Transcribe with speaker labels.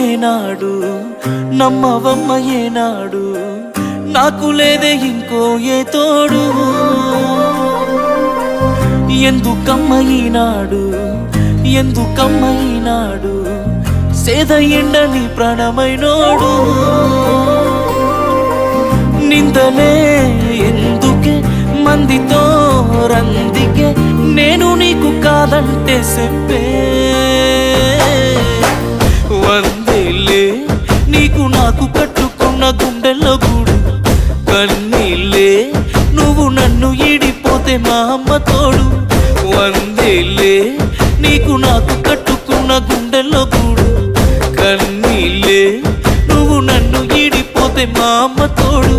Speaker 1: ఏనాడు నమ్మవమ్మ ఏనాడు నాకు లేదే ఇంకో ఏ తోడు ఎందుకమ్మ ఈనాడు ఎందుకమ్మ ఈనాడు సేద ఎండని ప్రాణమైనోడు నిందలే ఎందుకే మందితో రందికే నేను నీకు కాదంటే చెప్పే వందేలే నీకు నాకు కట్టుకున్న గుండెల్లో గూడు కన్నీళ్ళే నువ్వు నన్ను ఈడిపోతే మా అమ్మ తోడు వందేలే నీకు నాకు కట్టుకున్న గుండెల్లో గూడు కన్నీళ్ళే నువ్వు నన్ను ఈడిపోతే మా అమ్మ తోడు